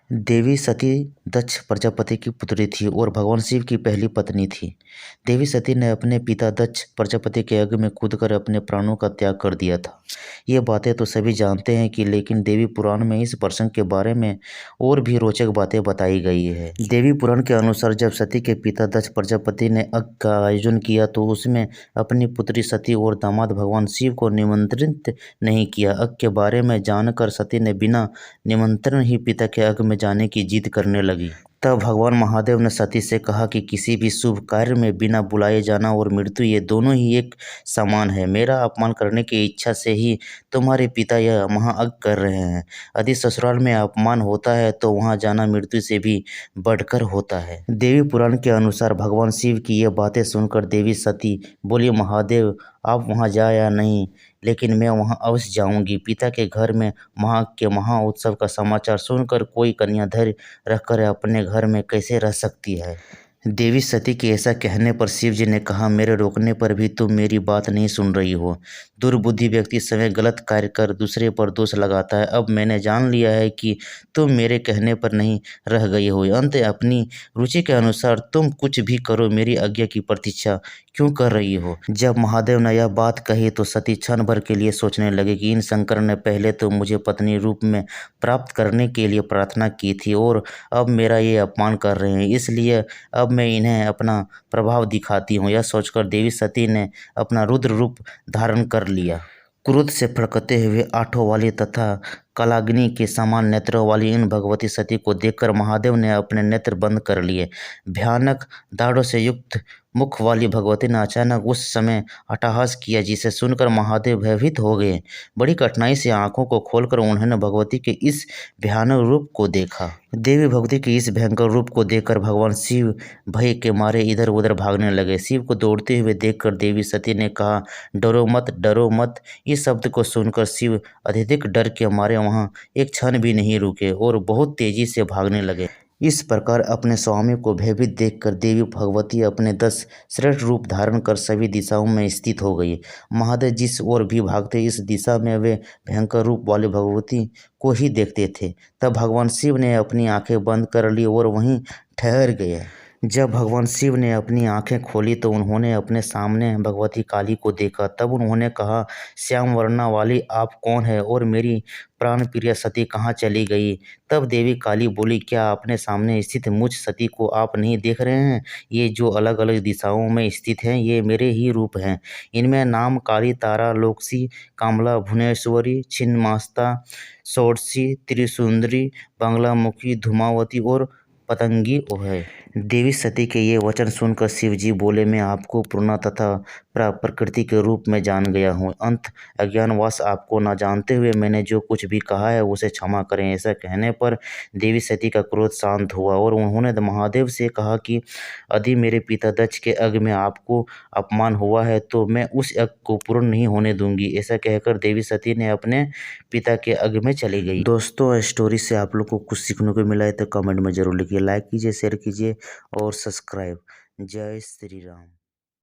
देवी सती दक्ष प्रजापति की पुत्री थी और भगवान शिव की पहली पत्नी थी। देवी सती ने अपने पिता दक्ष प्रजापति के यज्ञ में कूदकर अपने प्राणों का त्याग कर दिया था। ये बातें तो सभी जानते हैं कि लेकिन देवी पुराण में इस प्रसंग के बारे में और भी रोचक बातें बताई गई है। देवी पुराण के अनुसार जब सती के पिता दक्ष प्रजापति ने यज्ञ का आयोजन किया तो उसमें अपनी पुत्री सती और दामाद भगवान शिव को निमंत्रित नहीं किया। यज्ञ के बारे में जानकर सती ने बिना निमंत्रण ही पिता के यज्ञ में जाने की जिद करने लगी। तब भगवान महादेव ने सती से कहा कि किसी भी शुभ कार्य में बिना बुलाए जाना और मृत्यु ये दोनों ही एक समान है। मेरा अपमान करने की इच्छा से ही तुम्हारे पिता यह महायज्ञ कर रहे हैं। यदि ससुराल में अपमान होता है तो वहां जाना मृत्यु से भी बढ़कर होता है। देवी पुराण के अनुसार भगवान शिव की ये बातें सुनकर देवी सती बोली, महादेव आप वहां जाए या नहीं, लेकिन मैं वहां अवश्य जाऊंगी। पिता के घर में यज्ञ के महा उत्सव का समाचार सुनकर कोई कन्या धैर्य रखकर अपने घर में कैसे रह सकती है। देवी सती के ऐसा कहने पर शिव जी ने कहा, मेरे रोकने पर भी तुम मेरी बात नहीं सुन रही हो। दुर्बुद्धि व्यक्ति स्वयं गलत कार्य कर दूसरे पर दोष लगाता है। अब मैंने जान लिया है कि तुम मेरे कहने पर नहीं रह गई हो। अंत अपनी रुचि के अनुसार तुम कुछ भी करो, मेरी आज्ञा की प्रतीक्षा क्यों कर रही हो। जब महादेव ने यह बात कही तो सती क्षण भर के लिए सोचने लगे कि इन शंकर ने पहले तो मुझे पत्नी रूप में प्राप्त करने के लिए प्रार्थना की थी और अब मेरा ये अपमान कर रहे हैं, इसलिए अब मैं इन्हें अपना प्रभाव दिखाती हूँ। यह सोचकर देवी सती ने अपना रुद्र रूप धारण कर लिया। क्रोध से फड़कते हुए आठों वाली तथा कालाग्नि के समान नेत्रों वाली इन भगवती सती को देखकर महादेव ने अपने नेत्र बंद कर लिए। भयानक दाढ़ों से युक्त मुख वाली भगवती ने अचानक उस समय अट्टहास किया, जिसे सुनकर महादेव भयभीत हो गए। बड़ी कठिनाई से आंखों को खोलकर उन्होंने भगवती के इस भयानक रूप को देखा। देवी भगवती के इस भयंकर रूप को देखकर भगवान शिव भय के मारे इधर उधर भागने लगे। शिव को दौड़ते हुए देखकर देवी सती ने कहा, डरो मत, डरो मत। इस शब्द को सुनकर शिव अत्यधिक डर के मारे वहां एक क्षण भी नहीं रुके और बहुत तेजी से भागने लगे। इस प्रकार अपने स्वामी को भयभीत देखकर देवी भगवती अपने 10 श्रेष्ठ रूप धारण कर सभी दिशाओं में स्थित हो गई। महादेव जिस ओर भी भागते इस दिशा में वे भयंकर रूप वाली भगवती को ही देखते थे। तब भगवान शिव ने अपनी आंखें बंद कर ली और वहीं ठहर गए। जब भगवान शिव ने अपनी आंखें खोली तो उन्होंने अपने सामने भगवती काली को देखा। तब उन्होंने कहा, श्याम वर्णा वाली आप कौन है और मेरी प्राण प्रिय सती कहाँ चली गई। तब देवी काली बोली, क्या अपने सामने स्थित मुझ सती को आप नहीं देख रहे हैं। ये जो अलग अलग दिशाओं में स्थित हैं ये मेरे ही रूप हैं। इनमें नाम काली, तारा, लोकसी, कामला, भुवनेश्वरी, छिन्नमस्ता, षोडशी, त्रिसुंदरी, बंगलामुखी, धूमावती और पतंगी है। देवी सती के ये वचन सुनकर शिव जी बोले, मैं आपको पूर्ण तथा प्रकृति के रूप में जान गया हूँ। अंत अज्ञानवश आपको न जानते हुए मैंने जो कुछ भी कहा है उसे क्षमा करें। ऐसा कहने पर देवी सती का क्रोध शांत हुआ और उन्होंने महादेव से कहा कि यदि मेरे पिता दक्ष के यज्ञ में आपको अपमान हुआ है तो मैं उस यज्ञ को पूर्ण नहीं होने दूंगी। ऐसा कहकर देवी सती ने अपने पिता के यज्ञ में चली गई। दोस्तों, स्टोरी से आप लोग को कुछ सीखने को मिला है तो कमेंट में जरूर लिखिए, लाइक कीजिए, शेयर कीजिए और सब्सक्राइब। जय श्री राम।